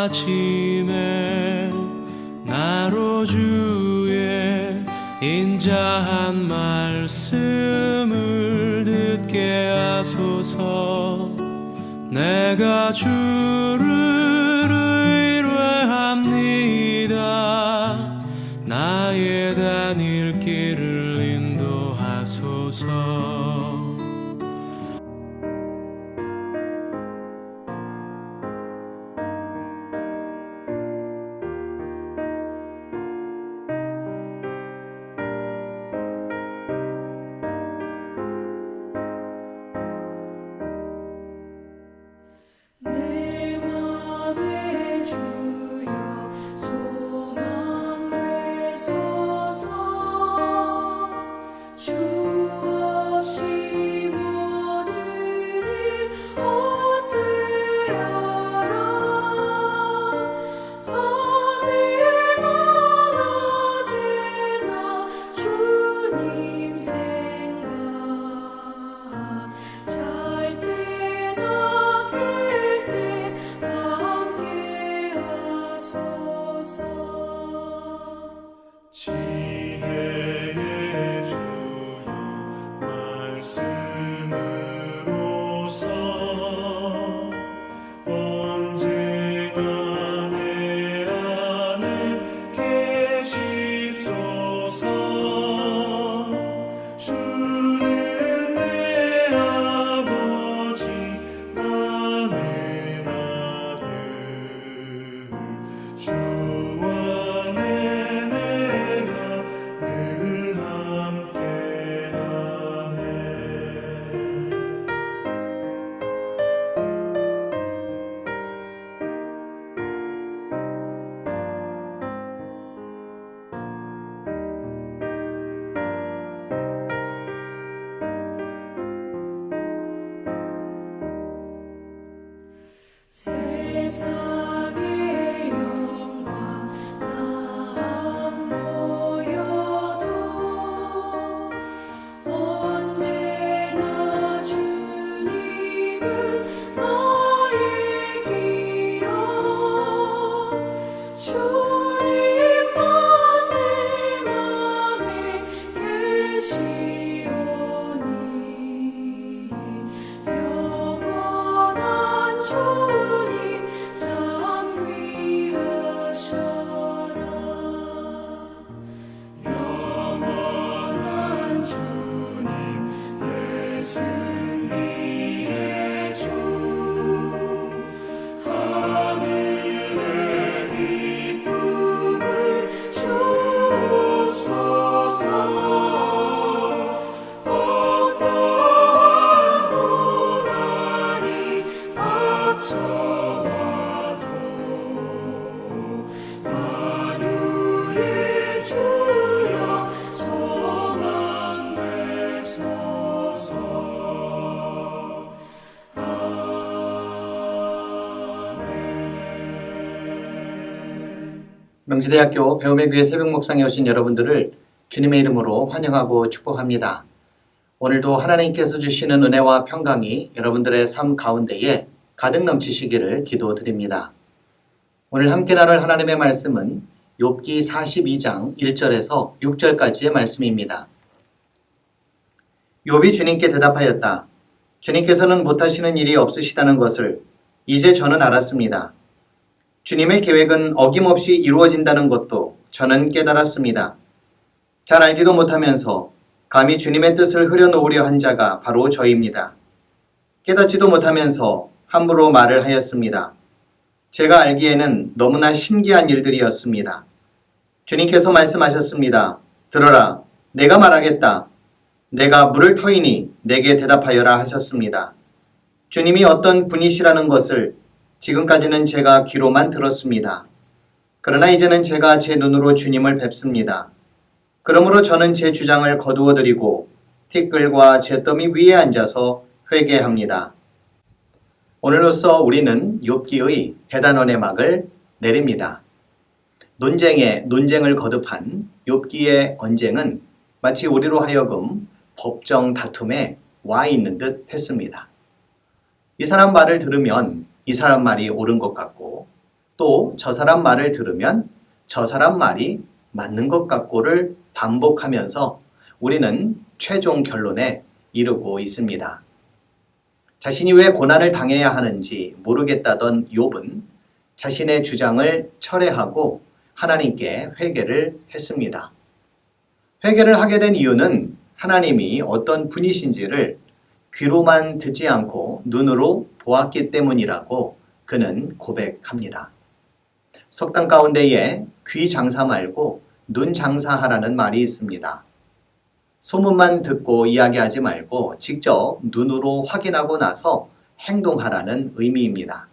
아침에 나로 주의 인자한 말씀을 듣게 하소서. 내가 주를 의뢰합니다. 나의 다닐 길을 인도하소서. 세상의 영광 다 모여도 언제나 주님은 나의 기여. 주님만 내 맘에 계시오니 영원한 주님 참 귀하셔라. 영원한 주님 내 승리의 주. 하늘의 기쁨을 주옵소서. 어떠한 고난이 닥쳐와도 만유의 주여 소망되소서. 명지대학교 배움의 귀해 새벽 묵상에 오신 여러분들을 주님의 이름으로 환영하고 축복합니다. 오늘도 하나님께서 주시는 은혜와 평강이 여러분들의 삶 가운데에 가득 넘치시기를 기도드립니다. 오늘 함께 나눌 하나님의 말씀은 욥기 42장 1절에서 6절까지의 말씀입니다. 욥이 주님께 대답하였다. 주님께서는 못하시는 일이 없으시다는 것을 이제 저는 알았습니다. 주님의 계획은 어김없이 이루어진다는 것도 저는 깨달았습니다. 잘 알지도 못하면서 감히 주님의 뜻을 흐려놓으려 한 자가 바로 저입니다. 깨닫지도 못하면서 함부로 말을 하였습니다. 제가 알기에는 너무나 신기한 일들이었습니다. 주님께서 말씀하셨습니다. 들어라, 내가 말하겠다. 내가 물을 터이니 내게 대답하여라 하셨습니다. 주님이 어떤 분이시라는 것을 지금까지는 제가 귀로만 들었습니다. 그러나 이제는 제가 제 눈으로 주님을 뵙습니다. 그러므로 저는 제 주장을 거두어 드리고 티끌과 잿더미 위에 앉아서 회개합니다. 오늘로써 우리는 욥기의 대단원의 막을 내립니다. 논쟁을 거듭한 욥기의 언쟁은 마치 우리로 하여금 법정 다툼에 와 있는 듯 했습니다. 이 사람 말을 들으면 이 사람 말이 옳은 것 같고 또 저 사람 말을 들으면 저 사람 말이 맞는 것 같고를 반복하면서 우리는 최종 결론에 이르고 있습니다. 자신이 왜 고난을 당해야 하는지 모르겠다던 욥은 자신의 주장을 철회하고 하나님께 회개를 했습니다. 회개를 하게 된 이유는 하나님이 어떤 분이신지를 귀로만 듣지 않고 눈으로 보았기 때문이라고 그는 고백합니다. 속담 가운데에 귀 장사 말고 눈 장사하라는 말이 있습니다. 소문만 듣고 이야기하지 말고 직접 눈으로 확인하고 나서 행동하라는 의미입니다.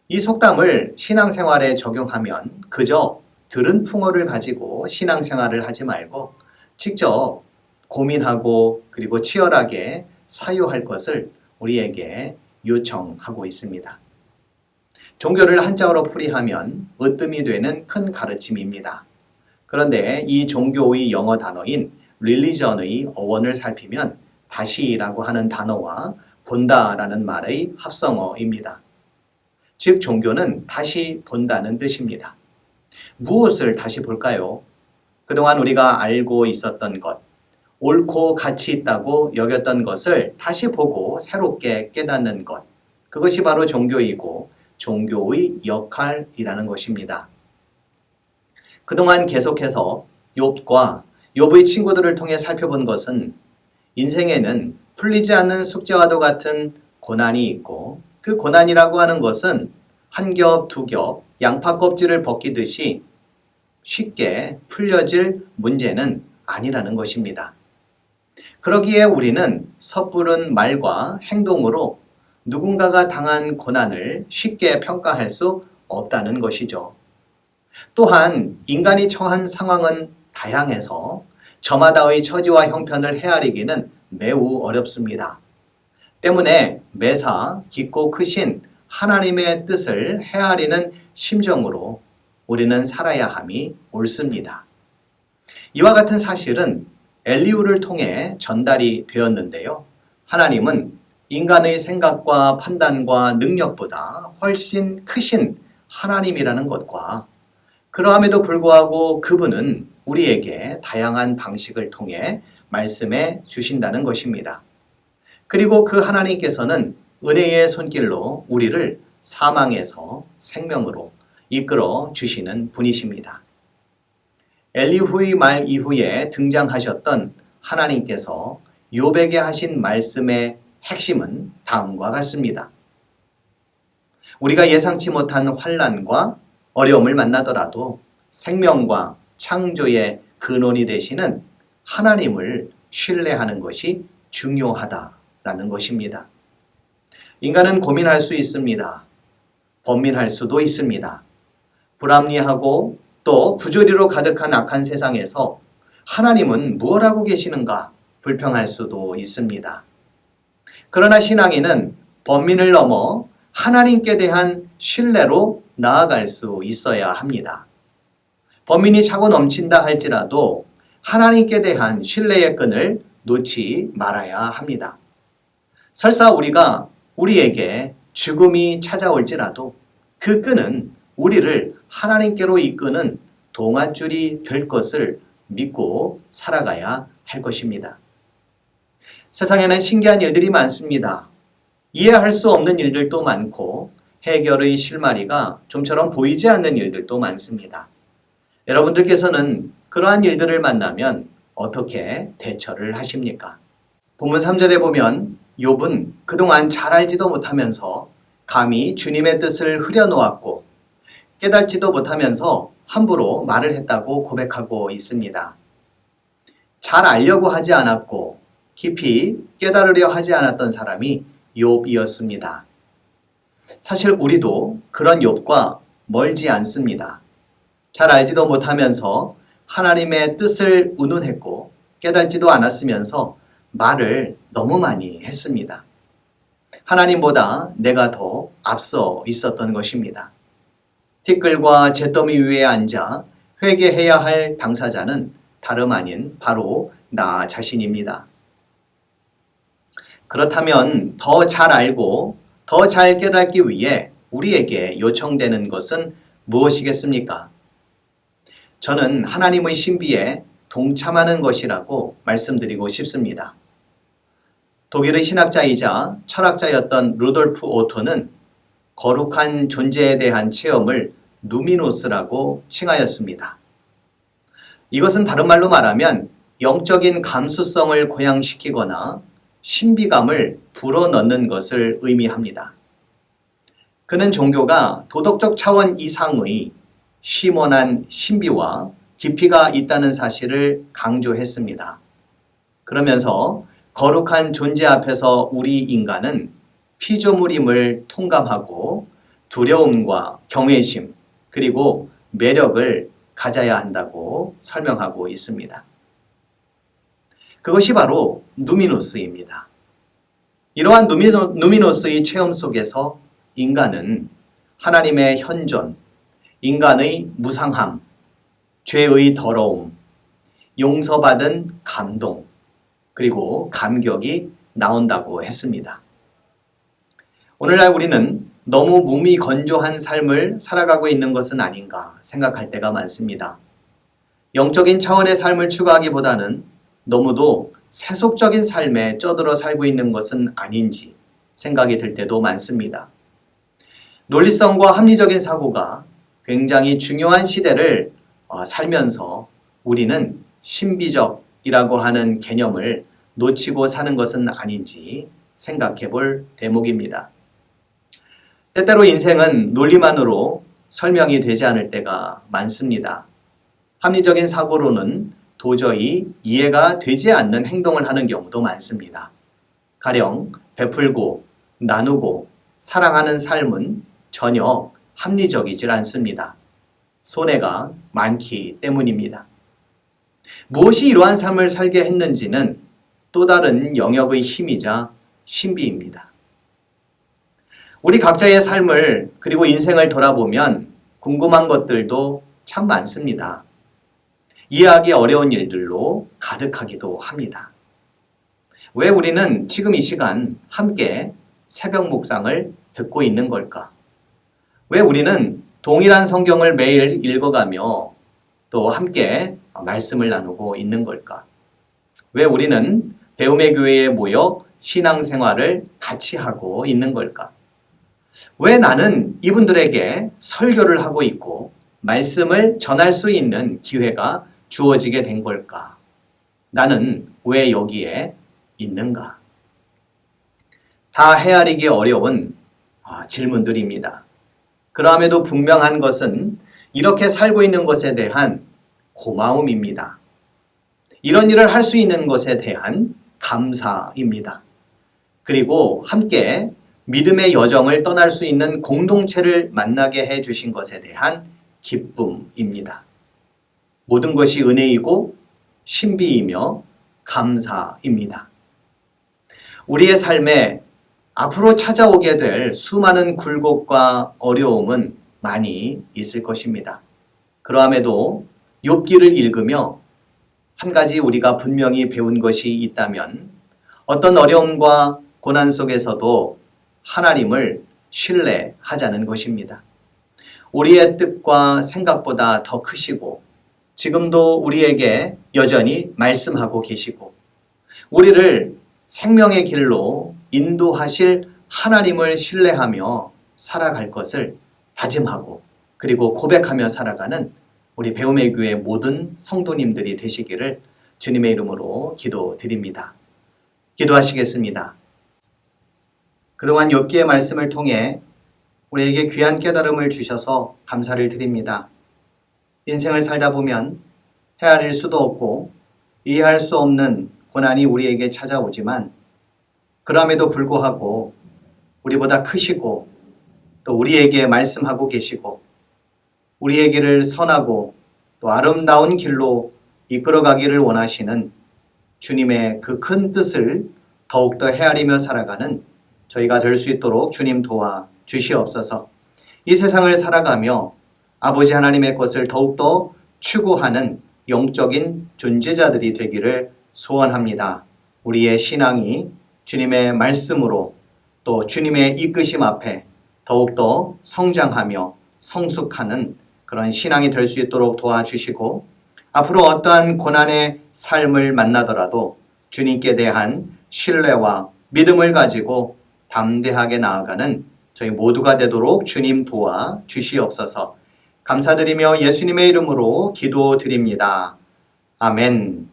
이 속담을 신앙생활에 적용하면 그저 들은 풍어를 가지고 신앙생활을 하지 말고 직접 고민하고 그리고 치열하게 사유할 것을 우리에게 요청하고 있습니다. 종교를 한자어로 풀이하면 으뜸이 되는 큰 가르침입니다. 그런데 이 종교의 영어 단어인 religion의 어원을 살피면 다시라고 하는 단어와 본다라는 말의 합성어입니다. 즉 종교는 다시 본다는 뜻입니다. 무엇을 다시 볼까요? 그동안 우리가 알고 있었던 것, 옳고 가치 있다고 여겼던 것을 다시 보고 새롭게 깨닫는 것, 그것이 바로 종교이고 종교의 역할이라는 것입니다. 그동안 계속해서 욥과 욥의 친구들을 통해 살펴본 것은 인생에는 풀리지 않는 숙제와도 같은 고난이 있고 그 고난이라고 하는 것은 한 겹, 두 겹, 양파 껍질을 벗기듯이 쉽게 풀려질 문제는 아니라는 것입니다. 그러기에 우리는 섣부른 말과 행동으로 누군가가 당한 고난을 쉽게 평가할 수 없다는 것이죠. 또한 인간이 처한 상황은 다양해서 저마다의 처지와 형편을 헤아리기는 매우 어렵습니다. 때문에 매사 깊고 크신 하나님의 뜻을 헤아리는 심정으로 우리는 살아야 함이 옳습니다. 이와 같은 사실은 엘리후를 통해 전달이 되었는데요. 하나님은 인간의 생각과 판단과 능력보다 훨씬 크신 하나님이라는 것과 그러함에도 불구하고 그분은 우리에게 다양한 방식을 통해 말씀해 주신다는 것입니다. 그리고 그 하나님께서는 은혜의 손길로 우리를 사망에서 생명으로 이끌어 주시는 분이십니다. 엘리후의 말 이후에 등장하셨던 하나님께서 욥에게 하신 말씀의 핵심은 다음과 같습니다. 우리가 예상치 못한 환난과 어려움을 만나더라도 생명과 창조의 근원이 되시는 하나님을 신뢰하는 것이 중요하다라는 것입니다. 인간은 고민할 수 있습니다. 번민할 수도 있습니다. 불합리하고 또 부조리로 가득한 악한 세상에서 하나님은 무엇 하고 계시는가 불평할 수도 있습니다. 그러나 신앙인은 번민을 넘어 하나님께 대한 신뢰로 나아갈 수 있어야 합니다. 번민이 차고 넘친다 할지라도 하나님께 대한 신뢰의 끈을 놓지 말아야 합니다. 설사 우리에게 죽음이 찾아올지라도 그 끈은 우리를 하나님께로 이끄는 동아줄이 될 것을 믿고 살아가야 할 것입니다. 세상에는 신기한 일들이 많습니다. 이해할 수 없는 일들도 많고 해결의 실마리가 좀처럼 보이지 않는 일들도 많습니다. 여러분들께서는 그러한 일들을 만나면 어떻게 대처를 하십니까? 본문 3절에 보면 욥은 그동안 잘 알지도 못하면서 감히 주님의 뜻을 흐려놓았고 깨닫지도 못하면서 함부로 말을 했다고 고백하고 있습니다. 잘 알려고 하지 않았고 깊이 깨달으려 하지 않았던 사람이 욥이었습니다. 사실 우리도 그런 욥과 멀지 않습니다. 잘 알지도 못하면서 하나님의 뜻을 운운했고 깨닫지도 않았으면서 말을 너무 많이 했습니다. 하나님보다 내가 더 앞서 있었던 것입니다. 티끌과 잿더미 위에 앉아 회개해야 할 당사자는 다름 아닌 바로 나 자신입니다. 그렇다면 더 잘 알고 더 잘 깨닫기 위해 우리에게 요청되는 것은 무엇이겠습니까? 저는 하나님의 신비에 동참하는 것이라고 말씀드리고 싶습니다. 독일의 신학자이자 철학자였던 루돌프 오토는 거룩한 존재에 대한 체험을 누미노스라고 칭하였습니다. 이것은 다른 말로 말하면 영적인 감수성을 고양시키거나 신비감을 불어넣는 것을 의미합니다. 그는 종교가 도덕적 차원 이상의 심원한 신비와 깊이가 있다는 사실을 강조했습니다. 그러면서 거룩한 존재 앞에서 우리 인간은 피조물임을 통감하고 두려움과 경외심 그리고 매력을 가져야 한다고 설명하고 있습니다. 그것이 바로 누미노스입니다. 이러한 누미노스의 체험 속에서 인간은 하나님의 현존, 인간의 무상함, 죄의 더러움, 용서받은 감동, 그리고 감격이 나온다고 했습니다. 오늘날 우리는 너무 몸이 건조한 삶을 살아가고 있는 것은 아닌가 생각할 때가 많습니다. 영적인 차원의 삶을 추구하기보다는 너무도 세속적인 삶에 쩌들어 살고 있는 것은 아닌지 생각이 들 때도 많습니다. 논리성과 합리적인 사고가 굉장히 중요한 시대를 살면서 우리는 신비적이라고 하는 개념을 놓치고 사는 것은 아닌지 생각해 볼 대목입니다. 때때로 인생은 논리만으로 설명이 되지 않을 때가 많습니다. 합리적인 사고로는 도저히 이해가 되지 않는 행동을 하는 경우도 많습니다. 가령 베풀고 나누고 사랑하는 삶은 전혀 합리적이질 않습니다. 손해가 많기 때문입니다. 무엇이 이러한 삶을 살게 했는지는 또 다른 영역의 힘이자 신비입니다. 우리 각자의 삶을 그리고 인생을 돌아보면 궁금한 것들도 참 많습니다. 이해하기 어려운 일들로 가득하기도 합니다. 왜 우리는 지금 이 시간 함께 새벽 묵상을 듣고 있는 걸까? 왜 우리는 동일한 성경을 매일 읽어가며 또 함께 말씀을 나누고 있는 걸까? 왜 우리는 배움의 교회에 모여 신앙생활을 같이 하고 있는 걸까? 왜 나는 이분들에게 설교를 하고 있고 말씀을 전할 수 있는 기회가 주어지게 된 걸까? 나는 왜 여기에 있는가? 다 헤아리기 어려운 질문들입니다. 그럼에도 분명한 것은 이렇게 살고 있는 것에 대한 고마움입니다. 이런 일을 할 수 있는 것에 대한 감사입니다. 그리고 함께 믿음의 여정을 떠날 수 있는 공동체를 만나게 해주신 것에 대한 기쁨입니다. 모든 것이 은혜이고 신비이며 감사입니다. 우리의 삶에 앞으로 찾아오게 될 수많은 굴곡과 어려움은 많이 있을 것입니다. 그러함에도 욥기를 읽으며 한 가지 우리가 분명히 배운 것이 있다면 어떤 어려움과 고난 속에서도 하나님을 신뢰하자는 것입니다. 우리의 뜻과 생각보다 더 크시고 지금도 우리에게 여전히 말씀하고 계시고 우리를 생명의 길로 인도하실 하나님을 신뢰하며 살아갈 것을 다짐하고 그리고 고백하며 살아가는 우리 배움의 교회 모든 성도님들이 되시기를 주님의 이름으로 기도드립니다. 기도하시겠습니다. 그동안 욥기의 말씀을 통해 우리에게 귀한 깨달음을 주셔서 감사를 드립니다. 인생을 살다 보면 헤아릴 수도 없고 이해할 수 없는 고난이 우리에게 찾아오지만 그럼에도 불구하고 우리보다 크시고 또 우리에게 말씀하고 계시고 우리에게를 선하고 또 아름다운 길로 이끌어가기를 원하시는 주님의 그 큰 뜻을 더욱더 헤아리며 살아가는 저희가 될 수 있도록 주님 도와 주시옵소서. 이 세상을 살아가며 아버지 하나님의 것을 더욱더 추구하는 영적인 존재자들이 되기를 소원합니다. 우리의 신앙이 주님의 말씀으로 또 주님의 이끄심 앞에 더욱더 성장하며 성숙하는 그런 신앙이 될 수 있도록 도와주시고 앞으로 어떠한 고난의 삶을 만나더라도 주님께 대한 신뢰와 믿음을 가지고 담대하게 나아가는 저희 모두가 되도록 주님 도와 주시옵소서. 감사드리며 예수님의 이름으로 기도드립니다. 아멘.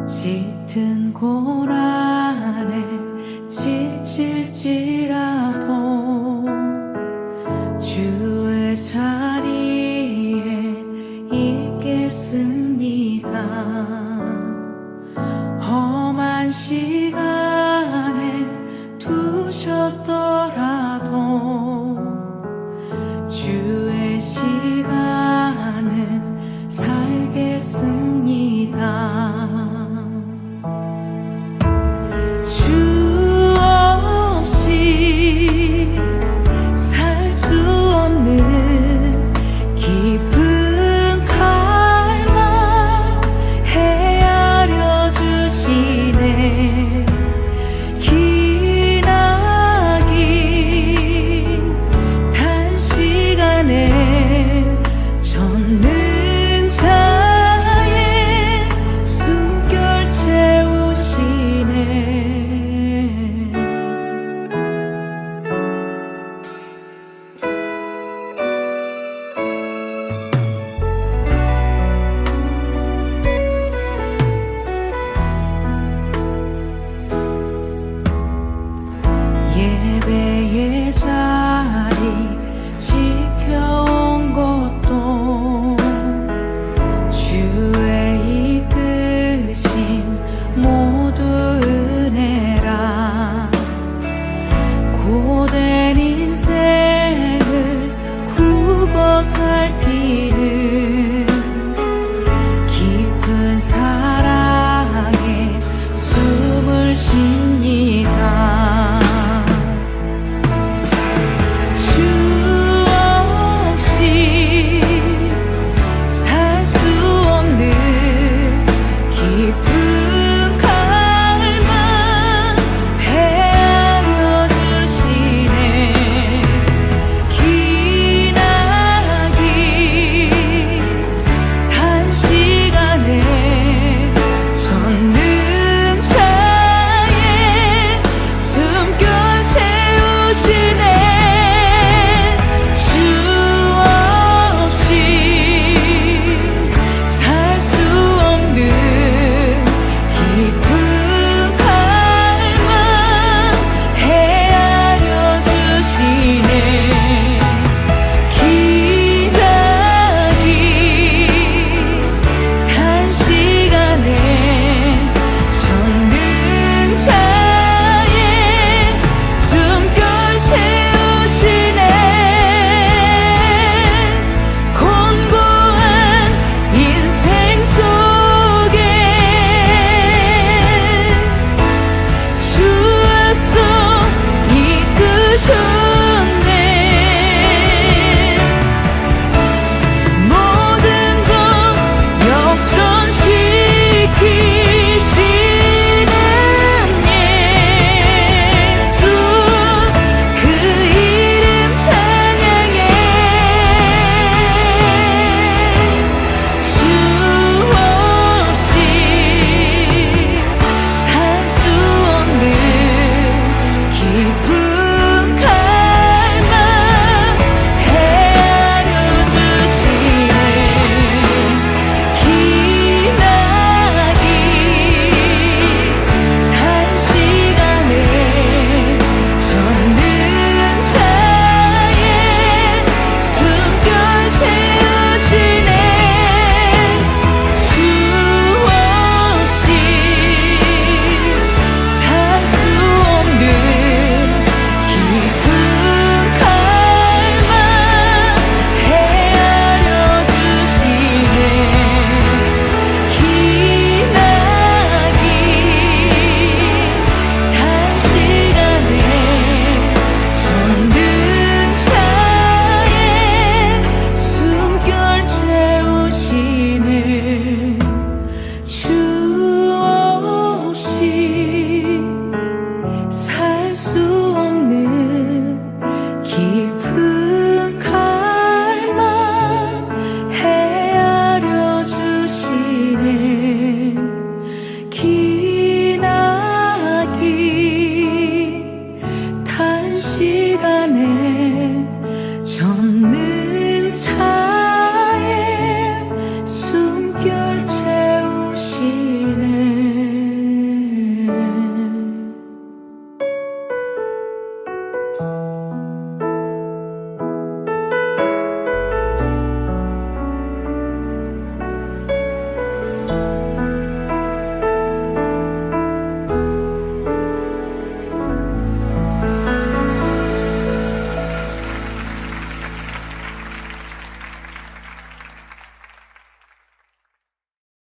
짙은 고난에 지칠지라도 주의 자리에 있겠습니다. 험한 시간에 두셨더라도 주의 시간을 살겠습니다. 주 없이 시간